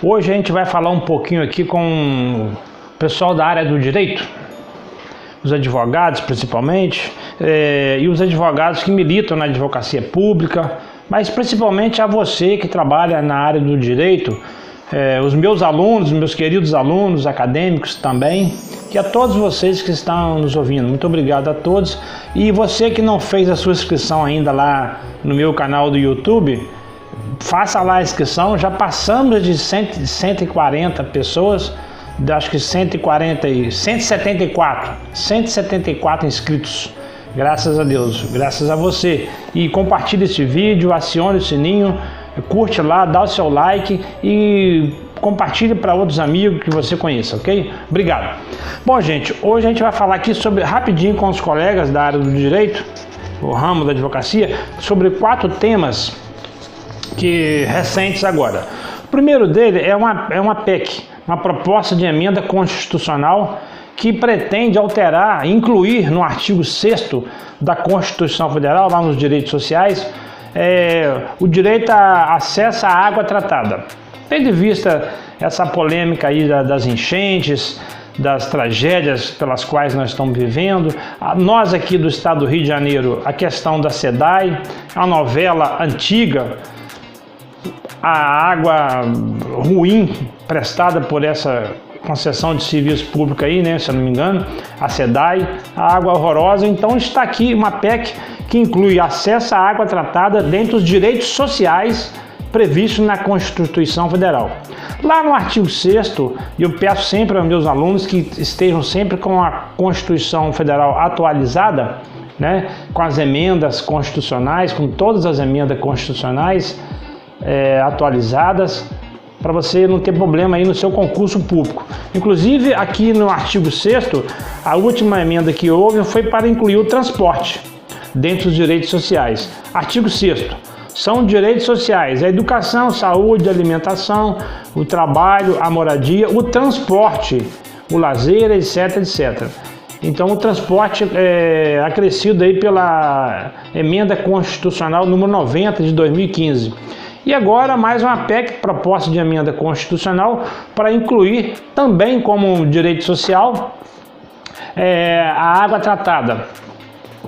Hoje a gente vai falar um pouquinho aqui com o pessoal da área do direito, os advogados principalmente, e os advogados que militam na advocacia pública, mas principalmente a você que trabalha na área do direito, os meus alunos, meus queridos alunos acadêmicos também, e a todos vocês que estão nos ouvindo. Muito obrigado a todos. E você que não fez a sua inscrição ainda lá no meu canal do YouTube, faça lá a inscrição. Já passamos de 140 pessoas, acho que 174 inscritos. Graças a Deus, graças a você. E compartilhe esse vídeo, acione o sininho, curte lá, dá o seu like e compartilhe para outros amigos que você conheça, ok? Obrigado. Bom, gente, hoje a gente vai falar aqui rapidinho com os colegas da área do direito, o ramo da advocacia, sobre 4 temas recentes agora. O primeiro dele é uma PEC, uma proposta de emenda constitucional que pretende alterar, incluir no artigo 6º da Constituição Federal, lá nos direitos sociais, o direito a acesso à água tratada. Tendo em vista essa polêmica aí das enchentes, das tragédias pelas quais nós estamos vivendo, nós aqui do estado do Rio de Janeiro, a questão da SEDAI, a novela antiga, a água ruim prestada por essa concessão de serviço público aí, né, se eu não me engano, a SEDAI, a água horrorosa. Então está aqui uma PEC que inclui acesso à água tratada dentre os direitos sociais previstos na Constituição Federal. Lá no artigo 6º, eu peço sempre aos meus alunos que estejam sempre com a Constituição Federal atualizada, né, com as emendas constitucionais, com todas as emendas constitucionais atualizadas, para você não ter problema aí no seu concurso público. Inclusive, aqui no artigo 6º, a última emenda que houve foi para incluir o transporte dentro dos direitos sociais. Artigo 6º. São direitos sociais: a educação, saúde, alimentação, o trabalho, a moradia, o transporte, o lazer, etc, etc. Então, o transporte é acrescido aí pela emenda constitucional número 90 de 2015. E agora mais uma PEC, proposta de emenda constitucional, para incluir também como direito social a água tratada.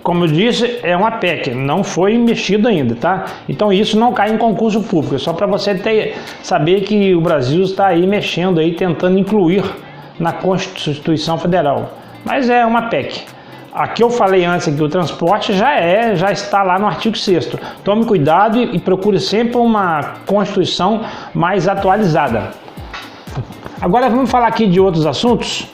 Como eu disse, é uma PEC, não foi mexido ainda, tá? Então isso não cai em concurso público, só para você saber que o Brasil está aí mexendo, aí, tentando incluir na Constituição Federal. Mas é uma PEC. Aqui eu falei antes que o transporte já está lá no artigo 6º. Tome cuidado e procure sempre uma Constituição mais atualizada. Agora vamos falar aqui de outros assuntos.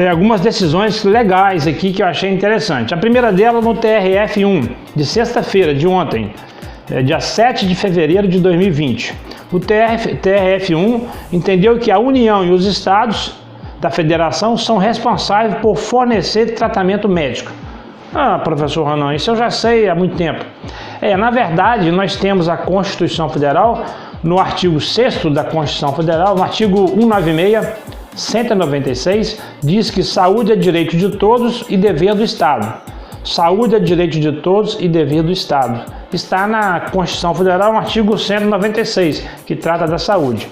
Algumas decisões legais aqui que eu achei interessante. A primeira delas no TRF1, de sexta-feira, de ontem, dia 7 de fevereiro de 2020. O TRF1 entendeu que a União e os estados da federação são responsáveis por fornecer tratamento médico. Ah, professor Ronan, isso eu já sei há muito tempo. Na verdade, nós temos a Constituição Federal, no artigo 6º da Constituição Federal, no artigo 196, 196, diz que saúde é direito de todos e dever do Estado. Saúde é direito de todos e dever do Estado. Está na Constituição Federal, no artigo 196, que trata da saúde.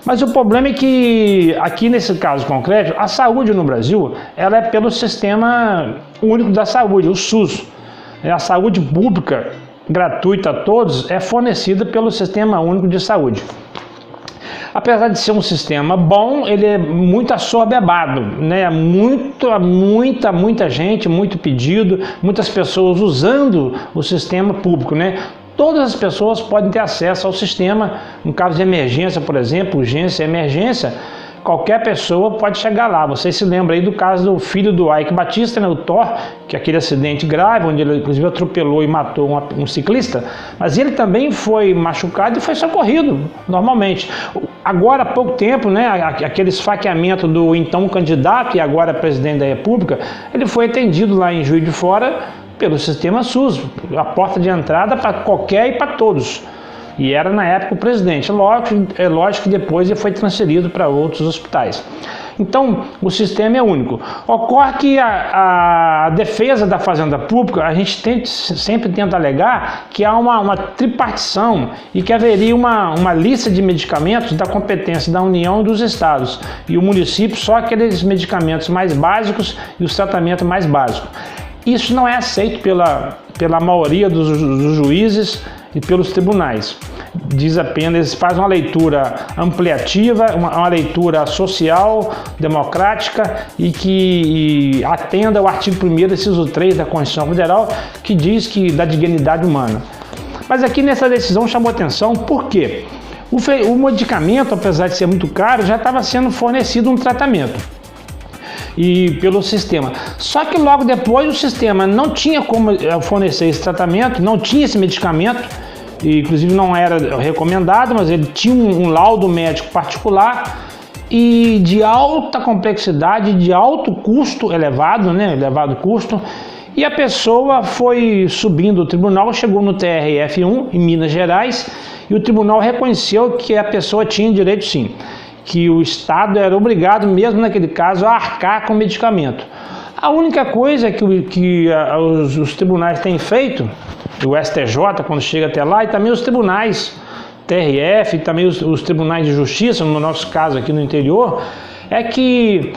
Mas o problema é que, aqui nesse caso concreto, a saúde no Brasil, ela é pelo Sistema Único da Saúde, o SUS. A saúde pública, gratuita a todos, é fornecida pelo Sistema Único de Saúde. Apesar de ser um sistema bom, ele é muito assoberbado, né? Muita gente, muito pedido, muitas pessoas usando o sistema público, né? Todas as pessoas podem ter acesso ao sistema. No caso de emergência, por exemplo, urgência e emergência, qualquer pessoa pode chegar lá. Vocês se lembram aí do caso do filho do Ike Batista, né, o Thor, que é aquele acidente grave, onde ele inclusive atropelou e matou um ciclista, mas ele também foi machucado e foi socorrido normalmente. Agora há pouco tempo, né, aquele esfaqueamento do então candidato e agora presidente da República, ele foi atendido lá em Juiz de Fora pelo sistema SUS, a porta de entrada para qualquer e para todos. E era na época o presidente. É lógico que depois ele foi transferido para outros hospitais. Então, o sistema é único. Ocorre que a defesa da fazenda pública, a gente sempre tenta alegar que há uma tripartição e que haveria uma lista de medicamentos da competência da União e dos estados, e o município só aqueles medicamentos mais básicos e os tratamentos mais básicos. Isso não é aceito pela maioria dos juízes e pelos tribunais. Diz apenas, faz uma leitura ampliativa, uma leitura social, democrática e que atenda ao artigo 1º, inciso 3 da Constituição Federal, que diz que da dignidade humana. Mas aqui nessa decisão chamou atenção por quê? O medicamento, apesar de ser muito caro, já estava sendo fornecido um tratamento e pelo sistema. Só que logo depois o sistema não tinha como fornecer esse tratamento, não tinha esse medicamento, e inclusive não era recomendado, mas ele tinha um laudo médico particular e de alta complexidade, de alto custo, elevado custo, e a pessoa foi subindo o tribunal, chegou no TRF1 em Minas Gerais, e o tribunal reconheceu que a pessoa tinha direito sim, que o Estado era obrigado, mesmo naquele caso, a arcar com o medicamento. A única coisa que os tribunais têm feito, o STJ quando chega até lá, e também os tribunais, TRF, e também os tribunais de justiça, no nosso caso aqui no interior, é que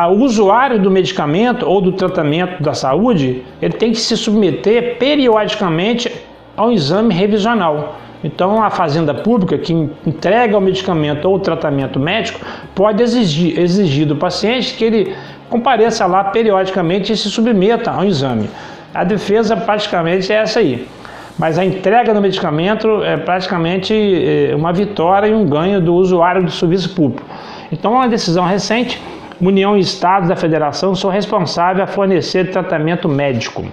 o usuário do medicamento ou do tratamento da saúde, ele tem que se submeter periodicamente ao exame revisional. Então, a fazenda pública que entrega o medicamento ou o tratamento médico pode exigir do paciente que ele compareça lá periodicamente e se submeta ao exame. A defesa praticamente é essa aí. Mas a entrega do medicamento é praticamente uma vitória e um ganho do usuário do serviço público. Então, uma decisão recente, União e Estados da Federação são responsáveis a fornecer tratamento médico.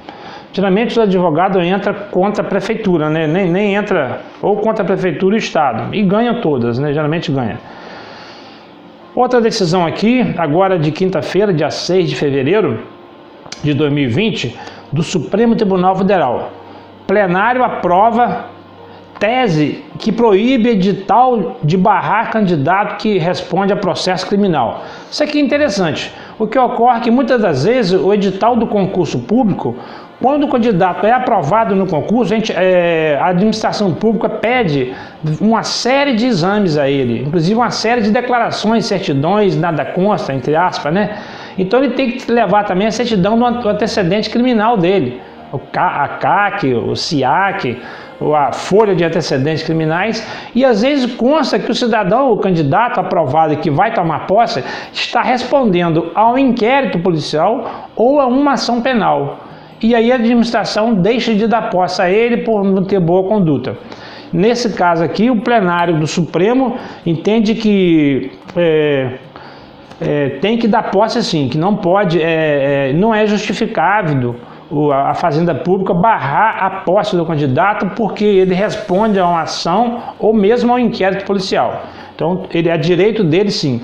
Geralmente os advogados entram contra a prefeitura, né? Nem entra ou contra a prefeitura e o Estado, e ganham todas, né? Geralmente ganha. Outra decisão aqui, agora de quinta-feira, dia 6 de fevereiro de 2020, do Supremo Tribunal Federal. Plenário aprova tese que proíbe edital de barrar candidato que responde a processo criminal. Isso aqui é interessante. O que ocorre é que muitas das vezes o edital do concurso público, quando o candidato é aprovado no concurso, a administração pública pede uma série de exames a ele, inclusive uma série de declarações, certidões, nada consta, entre aspas, né? Então ele tem que levar também a certidão do antecedente criminal dele, a CAC, o SIAC, ou a folha de antecedentes criminais, e às vezes consta que o cidadão, o candidato aprovado que vai tomar posse, está respondendo ao inquérito policial ou a uma ação penal. E aí a administração deixa de dar posse a ele por não ter boa conduta. Nesse caso aqui, o plenário do Supremo entende que tem que dar posse sim, que não pode, não é justificável a Fazenda Pública barrar a posse do candidato porque ele responde a uma ação ou mesmo ao inquérito policial. Então, ele é direito dele sim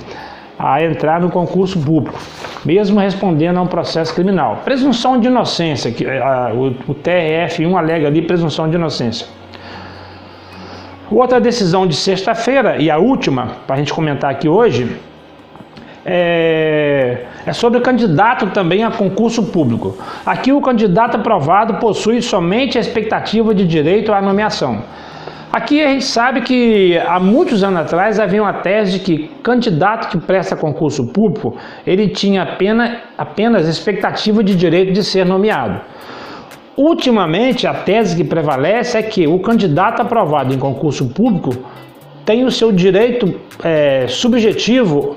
a entrar no concurso público, mesmo respondendo a um processo criminal. Presunção de inocência, que o TRF1 alega ali presunção de inocência. Outra decisão de sexta-feira, e a última, para a gente comentar aqui hoje, é sobre o candidato também a concurso público. Aqui o candidato aprovado possui somente a expectativa de direito à nomeação. Aqui a gente sabe que há muitos anos atrás havia uma tese de que candidato que presta concurso público, ele tinha apenas expectativa de direito de ser nomeado. Ultimamente, a tese que prevalece é que o candidato aprovado em concurso público tem o seu direito subjetivo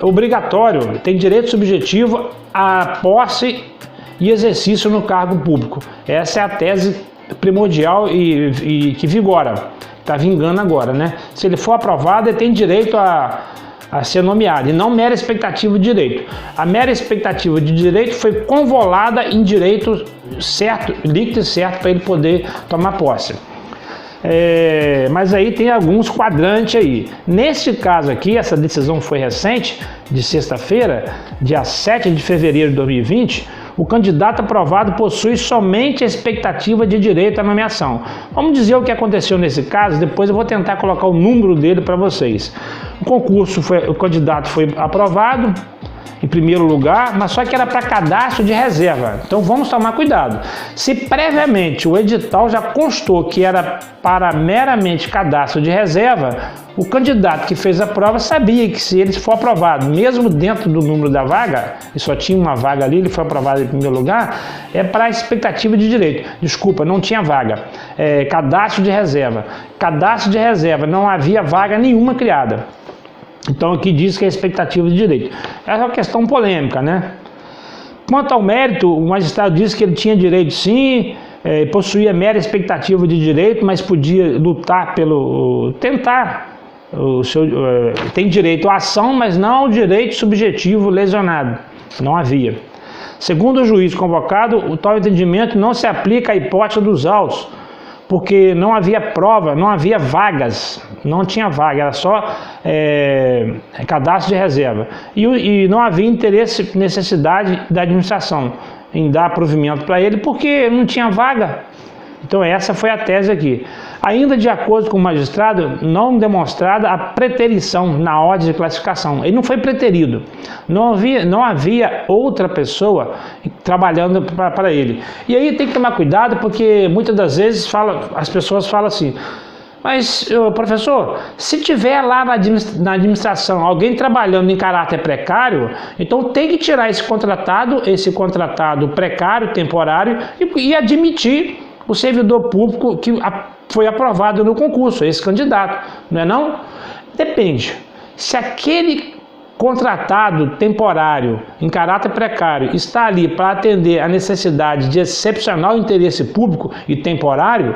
obrigatório, tem direito subjetivo à posse e exercício no cargo público. Essa é a tese primordial e que vigora, está vingando agora, né? Se ele for aprovado, ele tem direito a ser nomeado, e não mera expectativa de direito. A mera expectativa de direito foi convolada em direito certo, líquido e certo, para ele poder tomar posse. Mas aí tem alguns quadrantes aí. Neste caso aqui, essa decisão foi recente, de sexta-feira, dia 7 de fevereiro de 2020, o candidato aprovado possui somente a expectativa de direito à nomeação. Vamos dizer o que aconteceu nesse caso, depois eu vou tentar colocar o número dele para vocês. o candidato foi aprovado em primeiro lugar, mas só que era para cadastro de reserva. Então vamos tomar cuidado. Se previamente o edital já constou que era para meramente cadastro de reserva, o candidato que fez a prova sabia que se ele for aprovado, mesmo dentro do número da vaga, e só tinha uma vaga ali, ele foi aprovado em primeiro lugar, é para a expectativa de direito. Desculpa, não tinha vaga. Cadastro de reserva. Cadastro de reserva, não havia vaga nenhuma criada. Então aqui diz que é expectativa de direito. Essa é uma questão polêmica, né? Quanto ao mérito, o magistrado disse que ele tinha direito sim, possuía mera expectativa de direito, mas podia lutar tem direito à ação, mas não ao direito subjetivo lesionado. Não havia. Segundo o juiz convocado, o tal entendimento não se aplica à hipótese dos autos, porque não havia prova, não havia vagas, não tinha vaga, era só cadastro de reserva. E não havia interesse, necessidade da administração em dar provimento para ele, porque não tinha vaga. Então essa foi a tese aqui. Ainda de acordo com o magistrado, não demonstrada a preterição na ordem de classificação. Ele não foi preterido. Não havia outra pessoa trabalhando para ele. E aí tem que tomar cuidado, porque muitas das vezes as pessoas falam assim: mas, professor, se tiver lá na administração alguém trabalhando em caráter precário, então tem que tirar esse contratado precário, temporário, e admitir o servidor público que foi aprovado no concurso, esse candidato, não é não? Depende. Se aquele contratado temporário, em caráter precário, está ali para atender a necessidade de excepcional interesse público e temporário,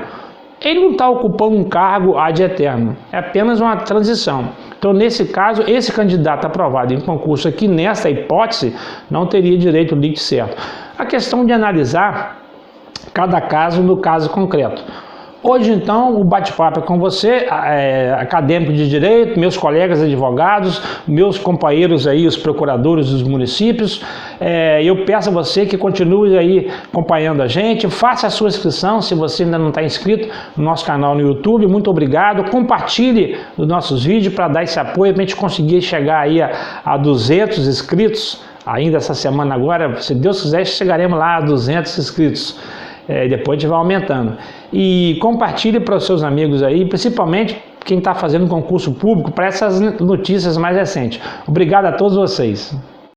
ele não está ocupando um cargo ad eterno, é apenas uma transição. Então, nesse caso, esse candidato aprovado em concurso aqui, nessa hipótese, não teria direito líquido certo. A questão de analisar cada caso no caso concreto. Hoje, então, o bate-papo é com você, acadêmico de direito, meus colegas advogados, meus companheiros aí, os procuradores dos municípios. Eu peço a você que continue aí acompanhando a gente, faça a sua inscrição se você ainda não está inscrito no nosso canal no YouTube. Muito obrigado, compartilhe os nossos vídeos para dar esse apoio, para a gente conseguir chegar aí a 200 inscritos, ainda essa semana agora, se Deus quiser, chegaremos lá a 200 inscritos. Depois a gente vai aumentando. E compartilhe para os seus amigos aí, principalmente quem está fazendo concurso público, para essas notícias mais recentes. Obrigado a todos vocês.